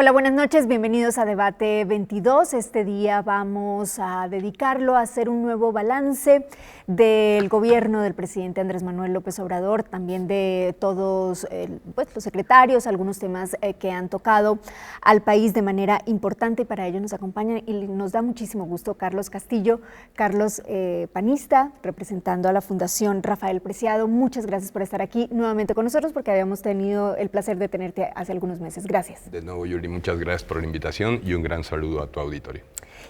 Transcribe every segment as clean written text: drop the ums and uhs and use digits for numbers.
Hola, buenas noches, bienvenidos a Debate 22. Este día vamos a dedicarlo a hacer un nuevo balance del gobierno del presidente Andrés Manuel López Obrador, también de todos los secretarios, algunos temas que han tocado al país de manera importante, y para ello nos acompañan y nos da muchísimo gusto Carlos Castillo. Carlos, panista, representando a la Fundación Rafael Preciado. Muchas gracias por estar aquí nuevamente con nosotros, porque habíamos tenido el placer de tenerte hace algunos meses. Gracias. De nuevo, Yuri, muchas gracias por la invitación y un gran saludo a tu auditorio.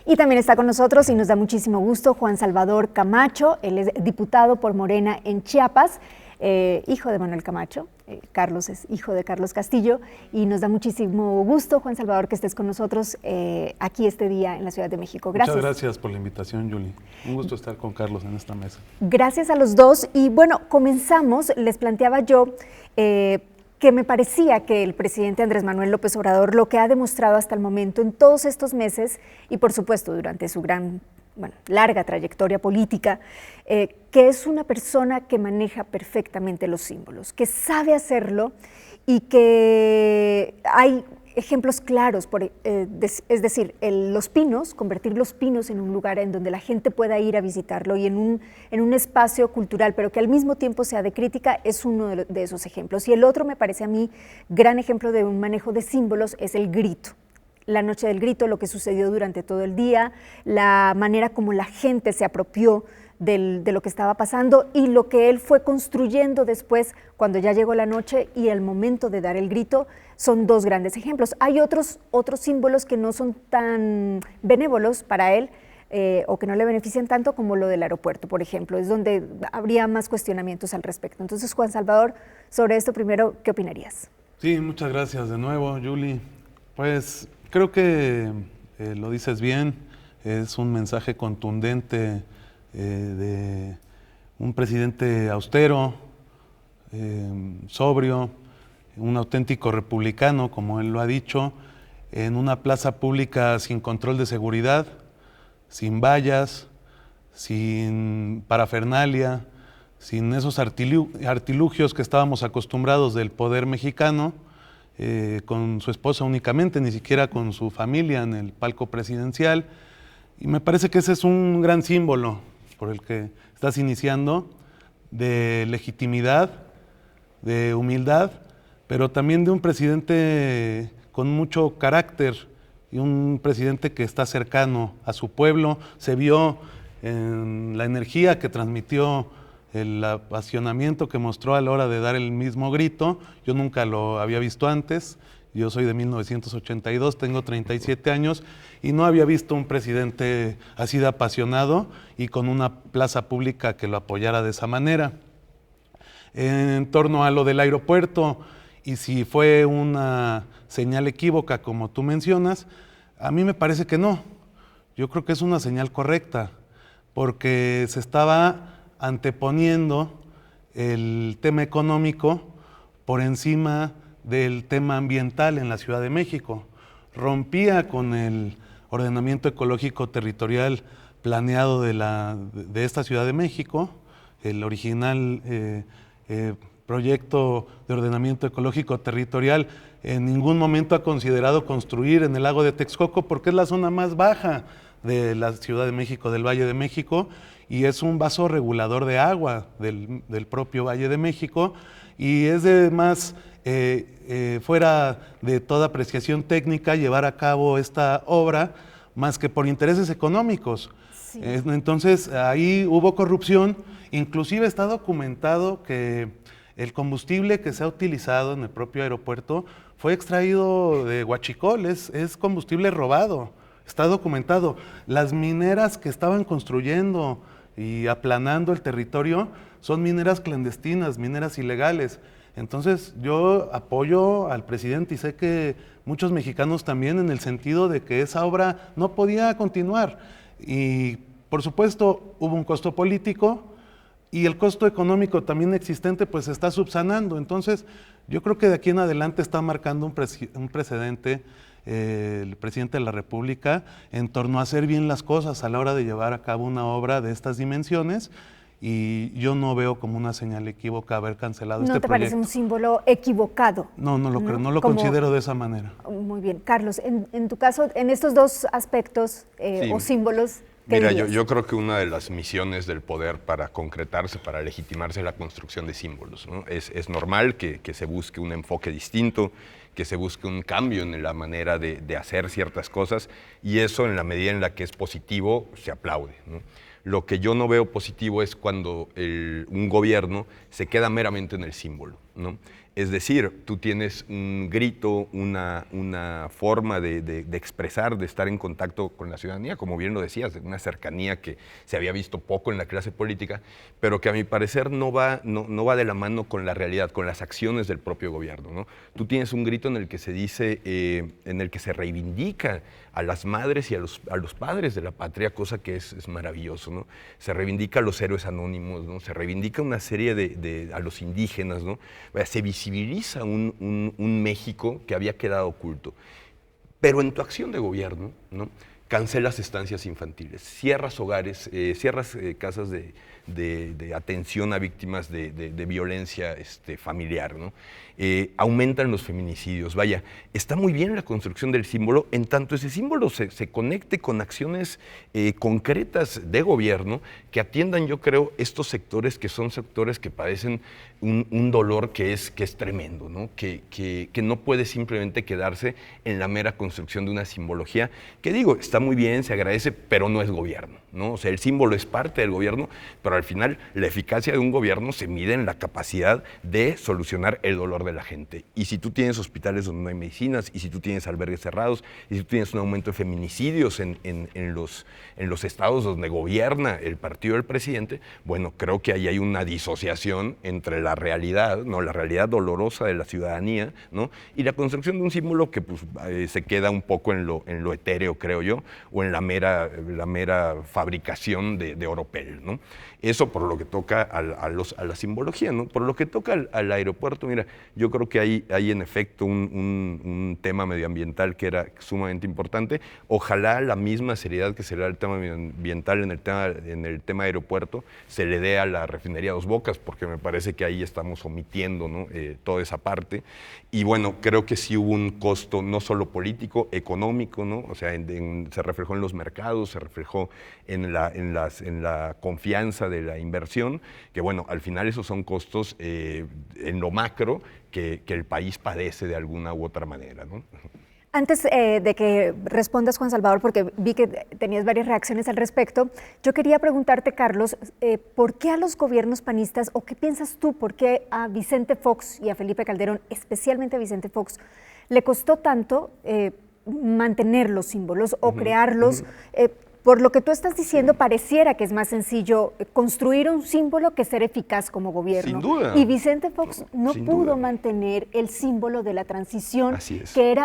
Y también está con nosotros, y nos da muchísimo gusto, Juan Salvador Camacho. Él es diputado por Morena en Chiapas, hijo de Manuel Camacho. Carlos es hijo de Carlos Castillo, y nos da muchísimo gusto, Juan Salvador, que estés con nosotros aquí este día en la Ciudad de México. Gracias. Muchas gracias por la invitación, Yuli. Un gusto estar con Carlos en esta mesa. Gracias a los dos. Y bueno, comenzamos. Les planteaba yo que me parecía que el presidente Andrés Manuel López Obrador, lo que ha demostrado hasta el momento en todos estos meses, y por supuesto durante su larga trayectoria política, que es una persona que maneja perfectamente los símbolos, que sabe hacerlo, y que hay ejemplos claros, es decir, Los Pinos, convertir Los Pinos en un lugar en donde la gente pueda ir a visitarlo y en un espacio cultural, pero que al mismo tiempo sea de crítica, es uno de esos ejemplos. Y el otro, me parece a mí, gran ejemplo de un manejo de símbolos es el grito. La noche del grito, lo que sucedió durante todo el día, la manera como la gente se apropió de lo que estaba pasando, y lo que él fue construyendo después cuando ya llegó la noche y el momento de dar el grito, son dos grandes ejemplos. Hay otros símbolos que no son tan benévolos para él, o que no le benefician tanto, como lo del aeropuerto, por ejemplo, es donde habría más cuestionamientos al respecto. Entonces, Juan Salvador, sobre esto primero, ¿qué opinarías? Sí, muchas gracias de nuevo, Yuli. Pues creo que lo dices bien, es un mensaje contundente de un presidente austero, sobrio, un auténtico republicano, como él lo ha dicho, en una plaza pública sin control de seguridad, sin vallas, sin parafernalia, sin esos artilugios que estábamos acostumbrados del poder mexicano, con su esposa únicamente, ni siquiera con su familia en el palco presidencial. Y me parece que ese es un gran símbolo por el que estás iniciando, de legitimidad, de humildad, pero también de un presidente con mucho carácter, y un presidente que está cercano a su pueblo. Se vio en la energía que transmitió, el apasionamiento que mostró a la hora de dar el mismo grito. Yo nunca lo había visto antes. Yo soy de 1982, tengo 37 años, y no había visto un presidente así de apasionado y con una plaza pública que lo apoyara de esa manera. En torno a lo del aeropuerto, y si fue una señal equívoca, como tú mencionas, a mí me parece que no. Yo creo que es una señal correcta, porque se estaba anteponiendo el tema económico por encima del tema ambiental en la Ciudad de México. Rompía con el ordenamiento ecológico territorial planeado de esta Ciudad de México, el original proyecto de ordenamiento ecológico territorial. En ningún momento ha considerado construir en el lago de Texcoco, porque es la zona más baja de la Ciudad de México, del Valle de México, y es un vaso regulador de agua del propio Valle de México, y es de más fuera de toda apreciación técnica llevar a cabo esta obra, más que por intereses económicos. Sí. Entonces ahí hubo corrupción. Inclusive está documentado que el combustible que se ha utilizado en el propio aeropuerto fue extraído de huachicol, es combustible robado, está documentado. Las mineras que estaban construyendo y aplanando el territorio son mineras clandestinas, mineras ilegales. Entonces yo apoyo al presidente, y sé que muchos mexicanos también, en el sentido de que esa obra no podía continuar. Y por supuesto hubo un costo político, y el costo económico también existente pues se está subsanando. Entonces yo creo que de aquí en adelante está marcando un precedente el presidente de la República en torno a hacer bien las cosas a la hora de llevar a cabo una obra de estas dimensiones, y yo no veo como una señal equívoca haber cancelado este ¿No te proyecto. parece un símbolo equivocado? No lo creo, no lo Como- considero de esa manera. Muy bien. Carlos, en tu caso, en estos dos aspectos Sí. o símbolos, ¿qué Mira, dirías? yo creo que una de las misiones del poder para concretarse, para legitimarse, es la construcción de símbolos, ¿no? Es normal que se busque un enfoque distinto, que se busque un cambio en la manera de hacer ciertas cosas, y eso, en la medida en la que es positivo, se aplaude, ¿no? Lo que yo no veo positivo es cuando un gobierno se queda meramente en el símbolo, ¿no? Es decir, tú tienes un grito, una forma de expresar, de estar en contacto con la ciudadanía, como bien lo decías, de una cercanía que se había visto poco en la clase política, pero que a mi parecer no va de la mano con la realidad, con las acciones del propio gobierno, ¿no? Tú tienes un grito en el que se dice, en el que se reivindica a las madres y a los padres de la patria, cosa que es maravilloso, ¿no? Se reivindica a los héroes anónimos, ¿no? Se reivindica una serie a los indígenas, ¿no? Se visibiliza un México que había quedado oculto. Pero en tu acción de gobierno, ¿no? Cancelas estancias infantiles, cierras hogares, cierras casas de atención a víctimas de violencia familiar, ¿no? Aumentan los feminicidios. Vaya, está muy bien la construcción del símbolo, en tanto ese símbolo se conecte con acciones concretas de gobierno que atiendan, yo creo, estos sectores que son sectores que padecen un dolor que es tremendo, ¿no? Que no puede simplemente quedarse en la mera construcción de una simbología que, digo, está muy bien, se agradece, pero no es gobierno, ¿no? O sea, el símbolo es parte del gobierno, pero al final la eficacia de un gobierno se mide en la capacidad de solucionar el dolor de la gente. Y si tú tienes hospitales donde no hay medicinas, y si tú tienes albergues cerrados, y si tú tienes un aumento de feminicidios en los estados donde gobierna el partido del presidente, bueno, creo que ahí hay una disociación entre la realidad, ¿no? La realidad dolorosa de la ciudadanía, ¿no? Y la construcción de un símbolo que pues, se queda un poco en lo etéreo, creo yo, o en la mera fabricación de oropel, ¿no? Eso por lo que toca a la simbología, ¿no? Por lo que toca al aeropuerto, mira, yo creo que hay en efecto un tema medioambiental que era sumamente importante. Ojalá la misma seriedad que se le da al tema medioambiental en el tema aeropuerto se le dé a la refinería Dos Bocas, porque me parece que ahí estamos omitiendo, ¿no? Toda esa parte. Y bueno, creo que sí hubo un costo no solo político, económico, ¿no? O sea, se reflejó en los mercados, se reflejó en la confianza de la inversión, que bueno, al final esos son costos en lo macro que el país padece de alguna u otra manera, ¿no? Antes de que respondas, Juan Salvador, porque vi que tenías varias reacciones al respecto, yo quería preguntarte, Carlos, ¿por qué a los gobiernos panistas, o qué piensas tú, por qué a Vicente Fox y a Felipe Calderón, especialmente a Vicente Fox, le costó tanto mantener los símbolos o crearlos? Por lo que tú estás diciendo, pareciera que es más sencillo construir un símbolo que ser eficaz como gobierno. Sin duda. Y Vicente Fox no Sin pudo duda. mantener el símbolo de la transición, Así es. que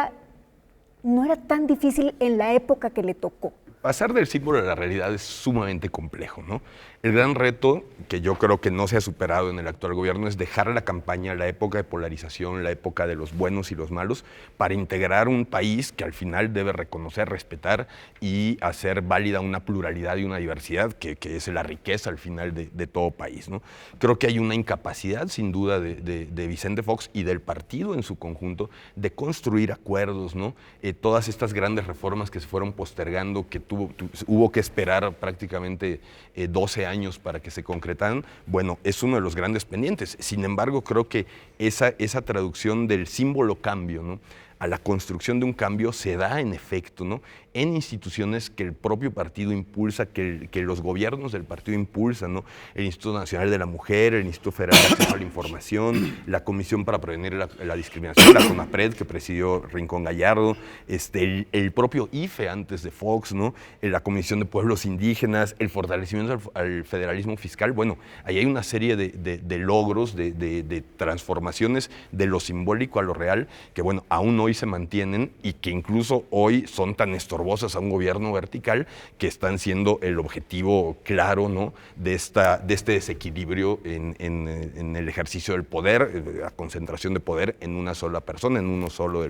no era tan difícil en la época que le tocó. Pasar del símbolo a la realidad es sumamente complejo, ¿no? El gran reto, que yo creo que no se ha superado en el actual gobierno, es dejar la campaña, la época de polarización, la época de los buenos y los malos, para integrar un país que al final debe reconocer, respetar y hacer válida una pluralidad y una diversidad que es la riqueza al final de todo país, ¿no? Creo que hay una incapacidad, sin duda, de Vicente Fox y del partido en su conjunto de construir acuerdos, ¿no? Todas estas grandes reformas que se fueron postergando, que hubo que esperar prácticamente 12 años para que se concretaran, bueno, es uno de los grandes pendientes. Sin embargo, creo que esa traducción del símbolo cambio, ¿no?, a la construcción de un cambio se da en efecto, ¿no?, en instituciones que el propio partido impulsa, que los gobiernos del partido impulsan, ¿no? El Instituto Nacional de la Mujer, el Instituto Federal de Acceso a la Información, la Comisión para Prevenir la Discriminación, la CONAPRED, que presidió Rincón Gallardo, el propio IFE antes de Fox, ¿no? La Comisión de Pueblos Indígenas, el fortalecimiento al federalismo fiscal. Bueno, ahí hay una serie de logros, de transformaciones de lo simbólico a lo real, que bueno, aún hoy se mantienen y que incluso hoy son tan estorbosas a un gobierno vertical que están siendo el objetivo claro, ¿no?, de este desequilibrio en el ejercicio del poder, la concentración de poder en una sola persona, en uno solo de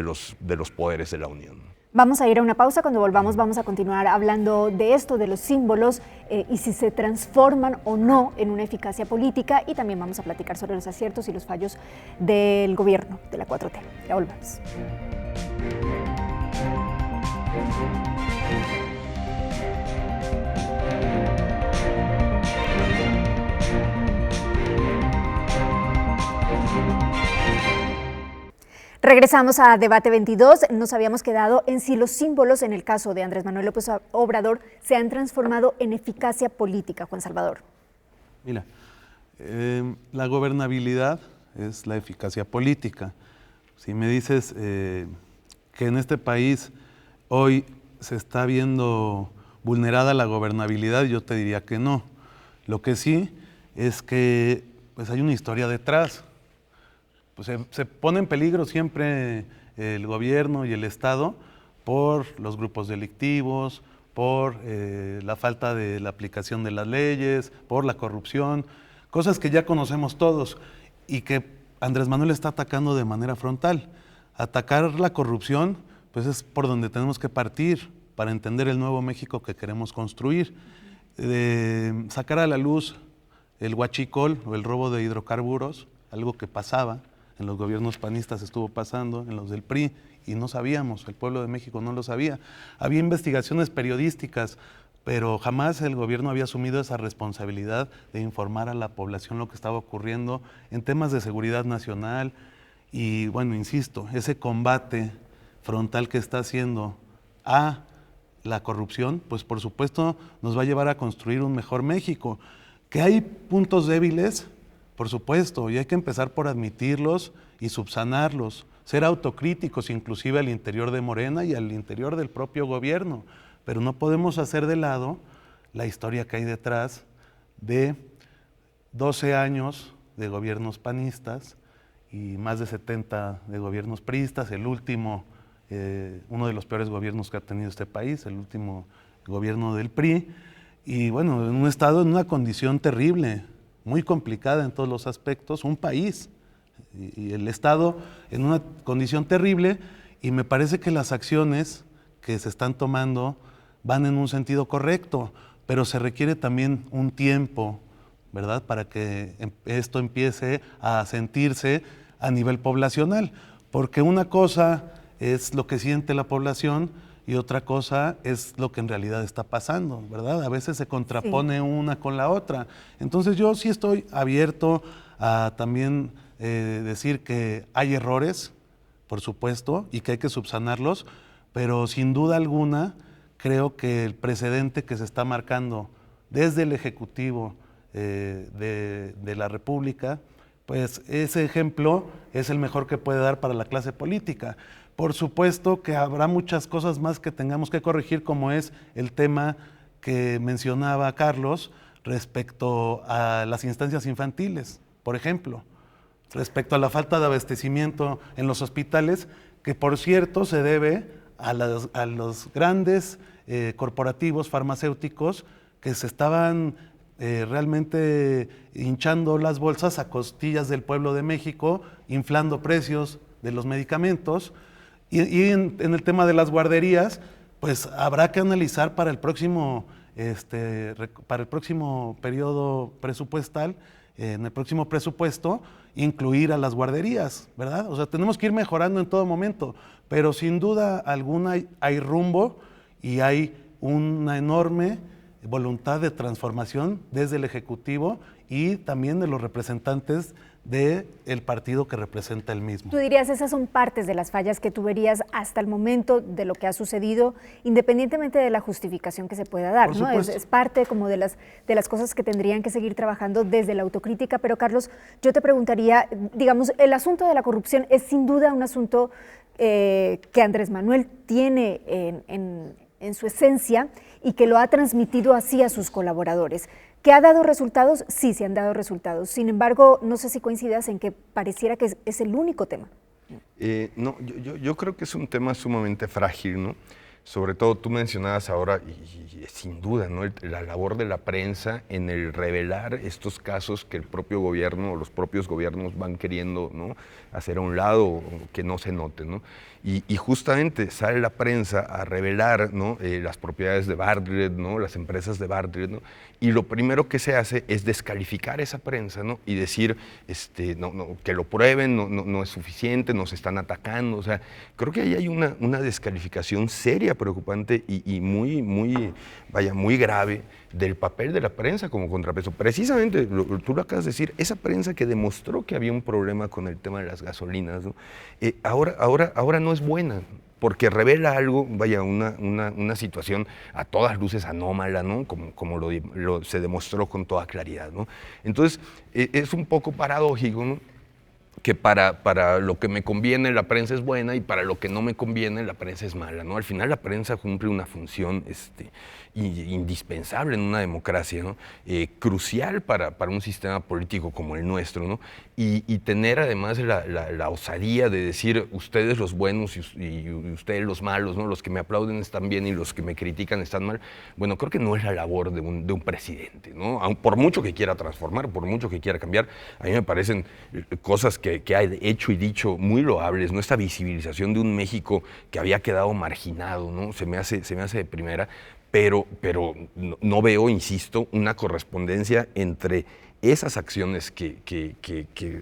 los poderes de la Unión. Vamos a ir a una pausa, cuando volvamos vamos a continuar hablando de esto, de los símbolos y si se transforman o no en una eficacia política, y también vamos a platicar sobre los aciertos y los fallos del gobierno de la 4T. Ya volvemos. Regresamos a Debate 22. Nos habíamos quedado en si los símbolos, en el caso de Andrés Manuel López Obrador, se han transformado en eficacia política, Juan Salvador. Mira, la gobernabilidad es la eficacia política. Si me dices que en este país hoy se está viendo vulnerada la gobernabilidad, yo te diría que no. Lo que sí es que pues, hay una historia detrás. Pues se pone en peligro siempre el gobierno y el Estado por los grupos delictivos, por la falta de la aplicación de las leyes, por la corrupción, cosas que ya conocemos todos y que Andrés Manuel está atacando de manera frontal. Atacar la corrupción, pues es por donde tenemos que partir para entender el nuevo México que queremos construir. Sacar a la luz el huachicol o el robo de hidrocarburos, algo que pasaba. En los gobiernos panistas estuvo pasando, en los del PRI, y no sabíamos, el pueblo de México no lo sabía. Había investigaciones periodísticas, pero jamás el gobierno había asumido esa responsabilidad de informar a la población lo que estaba ocurriendo en temas de seguridad nacional. Y bueno, insisto, ese combate frontal que está haciendo a la corrupción, pues por supuesto nos va a llevar a construir un mejor México. Que hay puntos débiles, por supuesto, y hay que empezar por admitirlos y subsanarlos, ser autocríticos inclusive al interior de Morena y al interior del propio gobierno, pero no podemos hacer de lado la historia que hay detrás de 12 años de gobiernos panistas y más de 70 de gobiernos priistas, el último, uno de los peores gobiernos que ha tenido este país, el último gobierno del PRI, y bueno, en un estado en una condición terrible, muy complicada en todos los aspectos, un país y el Estado en una condición terrible, y me parece que las acciones que se están tomando van en un sentido correcto, pero se requiere también un tiempo, ¿verdad?, para que esto empiece a sentirse a nivel poblacional, porque una cosa es lo que siente la población y otra cosa es lo que en realidad está pasando, ¿verdad? A veces se contrapone una con la otra. Entonces yo sí estoy abierto a también decir que hay errores, por supuesto, y que hay que subsanarlos, pero sin duda alguna creo que el precedente que se está marcando desde el Ejecutivo de la República, pues ese ejemplo es el mejor que puede dar para la clase política. Por supuesto que habrá muchas cosas más que tengamos que corregir, como es el tema que mencionaba Carlos respecto a las instancias infantiles, por ejemplo, respecto a la falta de abastecimiento en los hospitales, que por cierto se debe a los grandes corporativos farmacéuticos que se estaban realmente hinchando las bolsas a costillas del pueblo de México, inflando precios de los medicamentos. Y en el tema de las guarderías, pues habrá que analizar para el próximo periodo presupuestal, en el próximo presupuesto, incluir a las guarderías, ¿verdad? O sea, tenemos que ir mejorando en todo momento, pero sin duda alguna hay rumbo y hay una enorme voluntad de transformación desde el Ejecutivo y también de los representantes del partido que representa el mismo. ¿Tú dirías esas son partes de las fallas que tú verías hasta el momento de lo que ha sucedido, independientemente de la justificación que se pueda dar, ¿no? Es parte como de las cosas que tendrían que seguir trabajando desde la autocrítica. Pero Carlos, yo te preguntaría, digamos, el asunto de la corrupción es sin duda un asunto que Andrés Manuel tiene en su esencia y que lo ha transmitido así a sus colaboradores. ¿Que ha dado resultados? Sí, se han dado resultados. Sin embargo, no sé si coincidas en que pareciera que es el único tema. No, yo creo que es un tema sumamente frágil, ¿no? Sobre todo tú mencionabas ahora, y sin duda, ¿no?, la labor de la prensa en el revelar estos casos que el propio gobierno o los propios gobiernos van queriendo, ¿no?, hacer a un lado o que no se noten, ¿no? Y justamente sale la prensa a revelar, ¿no?, las propiedades de Bartlett, ¿no?, las empresas de Bartlett, ¿no?, y lo primero que se hace es descalificar esa prensa, ¿no?, y decir que lo prueben, no es suficiente, nos están atacando. O sea, creo que ahí hay una descalificación seria, preocupante y muy grave del papel de la prensa como contrapeso. Precisamente, tú lo acabas de decir, esa prensa que demostró que había un problema con el tema de las gasolinas, ¿no?, ahora no es buena, porque revela algo, una situación a todas luces anómala, ¿no?, como se demostró con toda claridad, ¿no? Entonces, es un poco paradójico, ¿no?, que para lo que me conviene la prensa es buena y para lo que no me conviene la prensa es mala, ¿no? Al final la prensa cumple una función indispensable en una democracia, ¿no?, crucial para un sistema político como el nuestro, ¿no? Y tener además la osadía de decir ustedes los buenos y ustedes los malos, ¿no?, los que me aplauden están bien y los que me critican están mal. Bueno, creo que no es la labor de un presidente, ¿no? Por mucho que quiera transformar, por mucho que quiera cambiar, a mí me parecen cosas que ha hecho y dicho muy loables, ¿no? Esta visibilización de un México que había quedado marginado, ¿no? Se me hace de primera, pero no veo, insisto, una correspondencia entre esas acciones que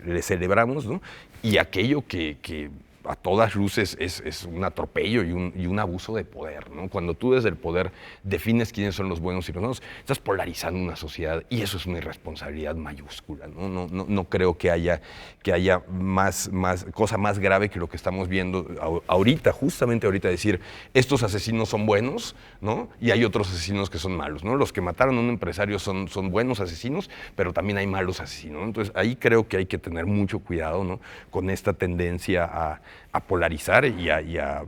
le celebramos, ¿no?, y aquello que a todas luces es un atropello y un abuso de poder, ¿no? Cuando tú desde el poder defines quiénes son los buenos y los malos, estás polarizando una sociedad y eso es una irresponsabilidad mayúscula, ¿no? No creo que haya cosa más grave que lo que estamos viendo ahorita, justamente ahorita, decir estos asesinos son buenos, ¿no?, y hay otros asesinos que son malos, ¿no? Los que mataron a un empresario son buenos asesinos, pero también hay malos asesinos, ¿no? Entonces ahí creo que hay que tener mucho cuidado, ¿no?, con esta tendencia a polarizar y a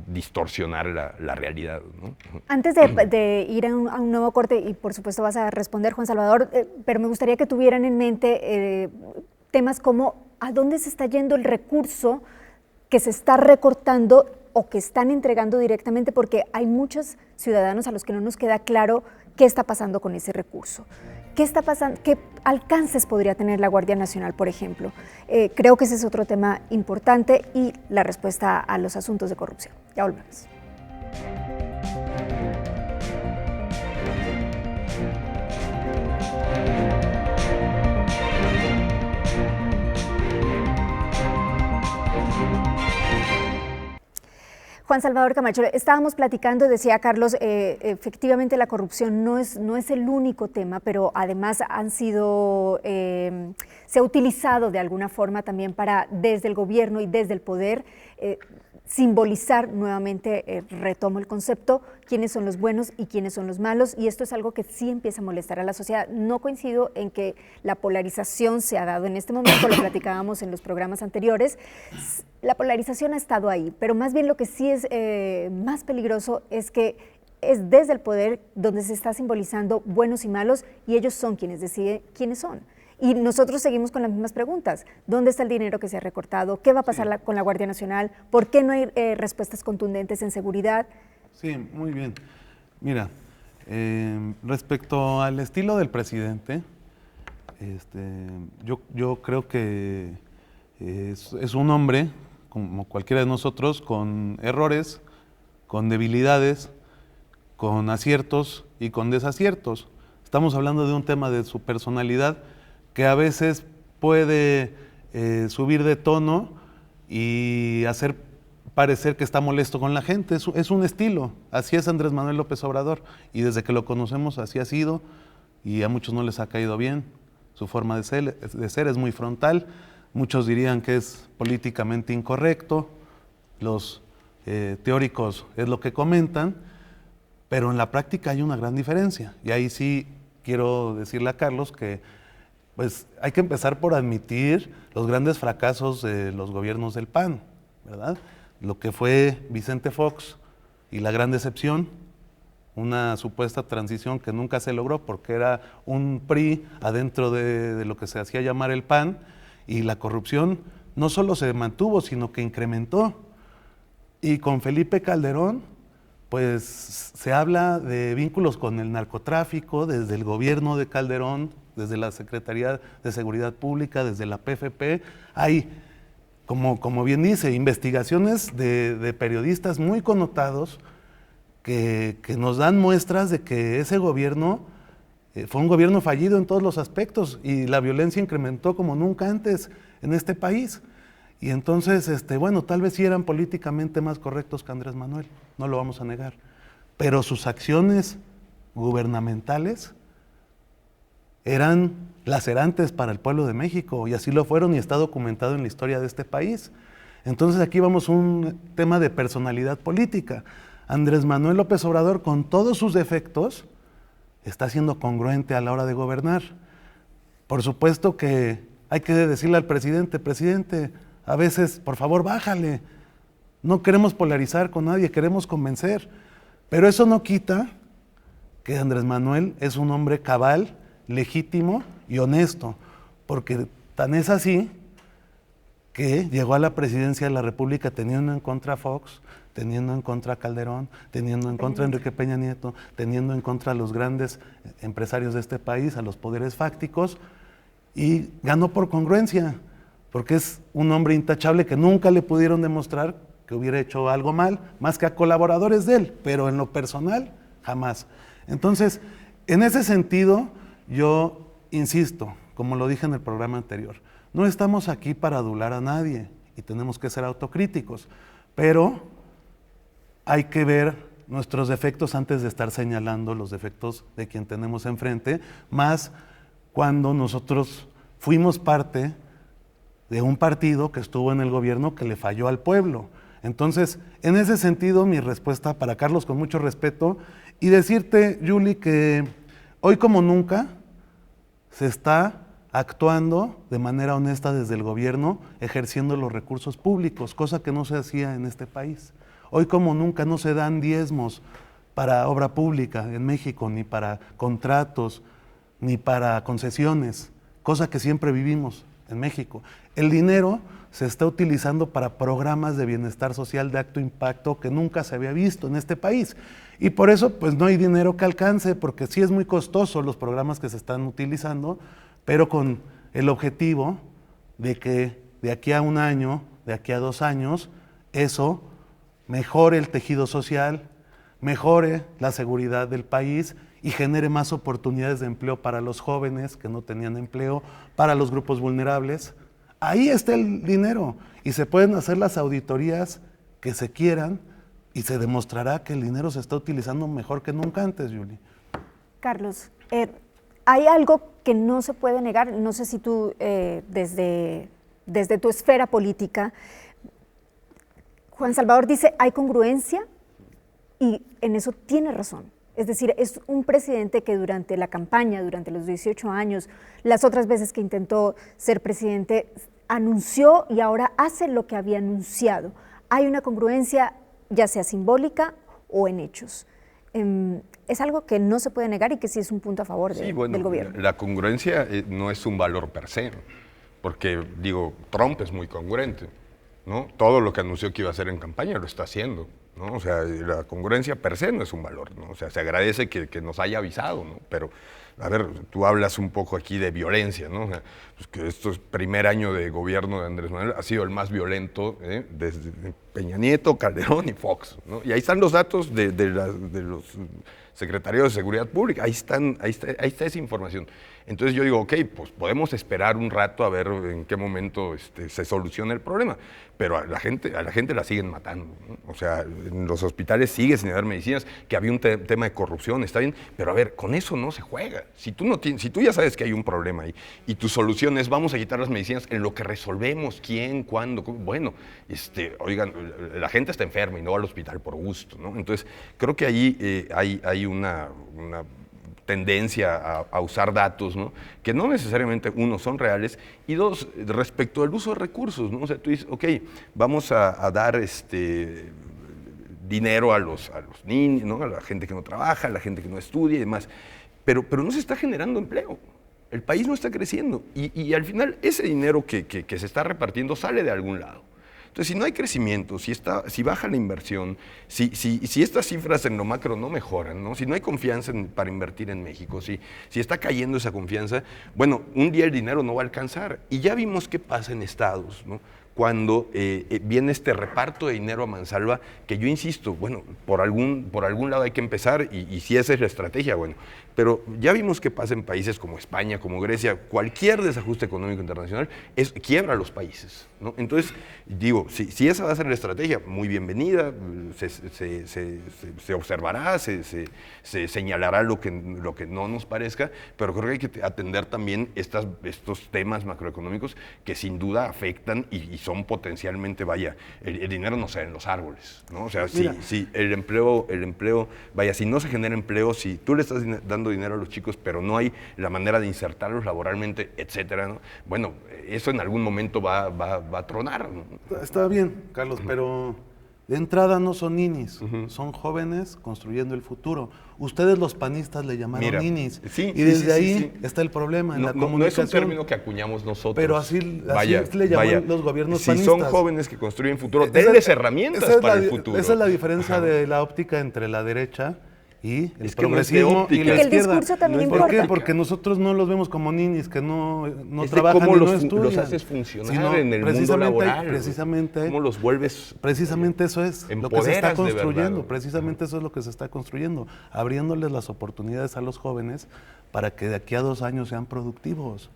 distorsionar la realidad, ¿no? Antes de ir a un nuevo corte, y por supuesto vas a responder, Juan Salvador, pero me gustaría que tuvieran en mente temas como a dónde se está yendo el recurso que se está recortando o que están entregando directamente, porque hay muchos ciudadanos a los que no nos queda claro qué está pasando con ese recurso. ¿Qué está pasando? ¿Qué alcances podría tener la Guardia Nacional, por ejemplo? Creo que ese es otro tema importante y la respuesta a los asuntos de corrupción. Ya volvemos. Juan Salvador Camacho, estábamos platicando, decía Carlos, efectivamente la corrupción no es el único tema, pero además se ha utilizado de alguna forma también para, desde el gobierno y desde el poder, simbolizar nuevamente, retomo el concepto, quiénes son los buenos y quiénes son los malos, y esto es algo que sí empieza a molestar a la sociedad. No coincido en que la polarización se ha dado en este momento, lo platicábamos en los programas anteriores, la polarización ha estado ahí, pero más bien lo que sí es más peligroso es que es desde el poder donde se está simbolizando buenos y malos, y ellos son quienes deciden quiénes son. Y nosotros seguimos con las mismas preguntas. ¿Dónde está el dinero que se ha recortado? ¿Qué va a pasar con la Guardia Nacional? ¿Por qué no hay respuestas contundentes en seguridad? Sí, muy bien. Mira, respecto al estilo del presidente, yo creo que es un hombre, como cualquiera de nosotros, con errores, con debilidades, con aciertos y con desaciertos. Estamos hablando de un tema de su personalidad que a veces puede subir de tono y hacer parecer que está molesto con la gente. Es un estilo, así es Andrés Manuel López Obrador, y desde que lo conocemos así ha sido, y a muchos no les ha caído bien. Su forma de ser es muy frontal, muchos dirían que es políticamente incorrecto, los teóricos es lo que comentan, pero en la práctica hay una gran diferencia, y ahí sí quiero decirle a Carlos que pues hay que empezar por admitir los grandes fracasos de los gobiernos del PAN, ¿verdad? Lo que fue Vicente Fox y la gran decepción, una supuesta transición que nunca se logró porque era un PRI adentro de lo que se hacía llamar el PAN, y la corrupción no solo se mantuvo, sino que incrementó. Y con Felipe Calderón, pues se habla de vínculos con el narcotráfico desde el gobierno de Calderón, desde la Secretaría de Seguridad Pública, desde la PFP. Hay como bien dice, investigaciones de periodistas muy connotados que nos dan muestras de que ese gobierno fue un gobierno fallido en todos los aspectos y la violencia incrementó como nunca antes en este país. Y entonces, bueno, tal vez sí eran políticamente más correctos que Andrés Manuel, no lo vamos a negar, pero sus acciones gubernamentales eran lacerantes para el pueblo de México y así lo fueron y está documentado en la historia de este país. Entonces aquí vamos a un tema de personalidad política. Andrés Manuel López Obrador, con todos sus defectos, está siendo congruente a la hora de gobernar. Por supuesto que hay que decirle al presidente, presidente, a veces, por favor, bájale. No queremos polarizar con nadie, queremos convencer. Pero eso no quita que Andrés Manuel es un hombre cabal, legítimo y honesto, porque tan es así que llegó a la presidencia de la República teniendo en contra a Fox, teniendo en contra a Calderón, teniendo en contra a Enrique Peña Nieto, teniendo en contra a los grandes empresarios de este país, a los poderes fácticos, y ganó por congruencia, porque es un hombre intachable que nunca le pudieron demostrar que hubiera hecho algo mal, más que a colaboradores de él, pero en lo personal, jamás. Entonces, en ese sentido, yo insisto, como lo dije en el programa anterior, no estamos aquí para adular a nadie y tenemos que ser autocríticos, pero hay que ver nuestros defectos antes de estar señalando los defectos de quien tenemos enfrente, más cuando nosotros fuimos parte de un partido que estuvo en el gobierno que le falló al pueblo. Entonces, en ese sentido, mi respuesta para Carlos, con mucho respeto, y decirte, Yuli, que hoy como nunca se está actuando de manera honesta desde el gobierno, ejerciendo los recursos públicos, cosa que no se hacía en este país. Hoy como nunca no se dan diezmos para obra pública en México, ni para contratos, ni para concesiones, cosa que siempre vivimos en México. El dinero se está utilizando para programas de bienestar social de alto impacto que nunca se había visto en este país. Y por eso pues no hay dinero que alcance, porque sí es muy costoso los programas que se están utilizando, pero con el objetivo de que de aquí a 1 año, de aquí a 2 años, eso mejore el tejido social, mejore la seguridad del país y genere más oportunidades de empleo para los jóvenes que no tenían empleo, para los grupos vulnerables. Ahí está el dinero y se pueden hacer las auditorías que se quieran y se demostrará que el dinero se está utilizando mejor que nunca antes, Yuli. Carlos, hay algo que no se puede negar, no sé si tú desde tu esfera política, Juan Salvador dice, hay congruencia y en eso tiene razón. Es decir, es un presidente que durante la campaña, durante los 18 años, las otras veces que intentó ser presidente, anunció y ahora hace lo que había anunciado. Hay una congruencia, ya sea simbólica o en hechos. Es algo que no se puede negar y que sí es un punto a favor del gobierno. La congruencia no es un valor per se, porque, digo, Trump es muy congruente, ¿no? Todo lo que anunció que iba a hacer en campaña lo está haciendo, ¿no? O sea, la congruencia per se no es un valor, ¿no? O sea, se agradece que nos haya avisado, ¿no? Pero, a ver, tú hablas un poco aquí de violencia, ¿no? O sea, pues que este primer año de gobierno de Andrés Manuel ha sido el más violento desde Peña Nieto, Calderón y Fox, ¿no? Y ahí están los datos de los secretarios de Seguridad Pública, ahí está esa información. Entonces yo digo, ok, pues podemos esperar un rato a ver en qué momento se soluciona el problema, pero a la gente la siguen matando, ¿no? O sea, en los hospitales sigue sin haber medicinas, que había un tema de corrupción, está bien, pero a ver, con eso no se juega. Si tú ya sabes que hay un problema ahí y tu solución es vamos a quitar las medicinas en lo que resolvemos, quién, cuándo, bueno, oigan, la gente está enferma y no va al hospital por gusto, ¿no? Entonces creo que ahí hay una tendencia a usar datos, ¿no? Que no necesariamente, uno, son reales, y dos, respecto al uso de recursos, ¿no? O sea, tú dices, ok, vamos a dar dinero a los niños, ¿no? A la gente que no trabaja, a la gente que no estudia y demás, pero no se está generando empleo. El país no está creciendo y al final ese dinero que se está repartiendo sale de algún lado. Entonces, si no hay crecimiento, si baja la inversión, si estas cifras en lo macro no mejoran, ¿no? Si no hay confianza para invertir en México, si está cayendo esa confianza, bueno, un día el dinero no va a alcanzar. Y ya vimos qué pasa en estados, ¿no? cuando viene este reparto de dinero a mansalva, que yo insisto, bueno, por algún lado hay que empezar, y si esa es la estrategia, bueno, pero ya vimos que pasa en países como España, como Grecia, cualquier desajuste económico internacional quiebra a los países, ¿no? Entonces, digo, si esa va a ser la estrategia, muy bienvenida, se observará, se señalará lo que no nos parezca, pero creo que hay que atender también estos temas macroeconómicos que sin duda afectan y son potencialmente, vaya, el dinero no se da en los árboles, ¿no? O sea, si el empleo, vaya, si no se genera empleo, si tú le estás dando dinero a los chicos, pero no hay la manera de insertarlos laboralmente, etcétera, ¿no? Bueno, eso en algún momento va a tronar, ¿no? Está bien, Carlos, pero de entrada no son ninis, son jóvenes construyendo el futuro. Ustedes los panistas le llamaron ninis, y desde ahí está el problema en la comunicación. No es un término que acuñamos nosotros. Pero así le llaman los gobiernos panistas. Si son jóvenes que construyen futuro, denles herramientas para el futuro. Esa es la diferencia de la óptica entre la derecha y el progresismo y la izquierda. El discurso también importa. ¿Por qué? Porque nosotros no los vemos como ninis, que no trabajan y no estudian. Los haces funcionar en el mundo laboral. Precisamente. ¿Cómo los vuelves? Precisamente eso es lo que se está construyendo. Precisamente eso es lo que se está construyendo. Abriéndoles las oportunidades a los jóvenes para que de aquí a 2 años sean productivos.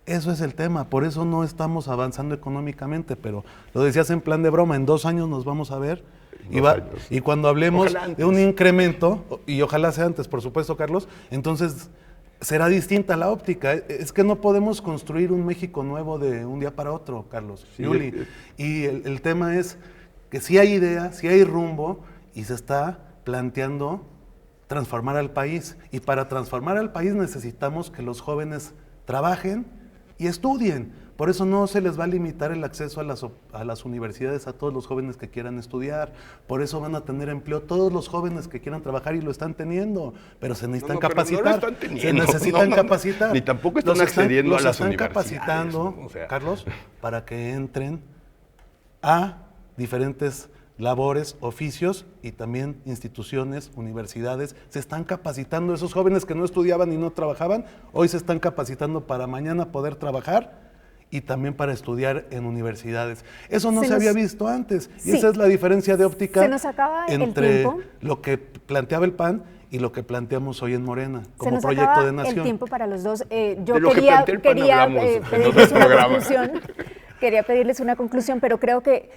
Eso es el tema. Por eso no estamos avanzando económicamente, pero lo decías en plan de broma, en 2 años nos vamos a ver. Y cuando hablemos de un incremento, y ojalá sea antes, por supuesto, Carlos, entonces será distinta la óptica. Es que no podemos construir un México nuevo de un día para otro, Carlos, Yuli. Y el tema es que sí hay idea, sí hay rumbo, y se está planteando transformar al país. Y para transformar al país necesitamos que los jóvenes trabajen y estudien. Por eso no se les va a limitar el acceso a las universidades a todos los jóvenes que quieran estudiar. Por eso van a tener empleo todos los jóvenes que quieran trabajar y lo están teniendo. Pero se necesitan capacitar. Se necesitan capacitar. Ni tampoco están accediendo a las universidades. Los están capacitando, ¿no? Carlos, para que entren a diferentes labores, oficios y también instituciones, universidades. Se están capacitando. Esos jóvenes que no estudiaban y no trabajaban, hoy se están capacitando para mañana poder trabajar y también para estudiar en universidades. Eso no se había visto antes. Y esa es la diferencia de óptica entre lo que planteaba el PAN y lo que planteamos hoy en Morena como proyecto de nación. El tiempo para los dos. Yo quería pedirles una conclusión. Quería pedirles una conclusión, pero creo que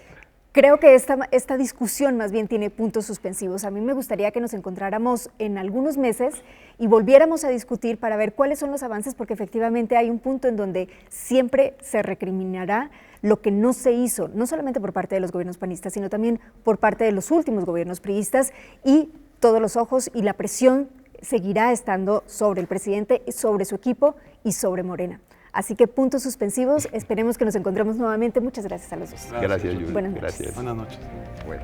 esta discusión más bien tiene puntos suspensivos. A mí me gustaría que nos encontráramos en algunos meses y volviéramos a discutir para ver cuáles son los avances, porque efectivamente hay un punto en donde siempre se recriminará lo que no se hizo, no solamente por parte de los gobiernos panistas, sino también por parte de los últimos gobiernos priistas, y todos los ojos y la presión seguirá estando sobre el presidente, sobre su equipo y sobre Morena. Así que puntos suspensivos, esperemos que nos encontremos nuevamente. Muchas gracias a los dos. Gracias, Yuli. Buenas noches. Buenas noches. Bueno.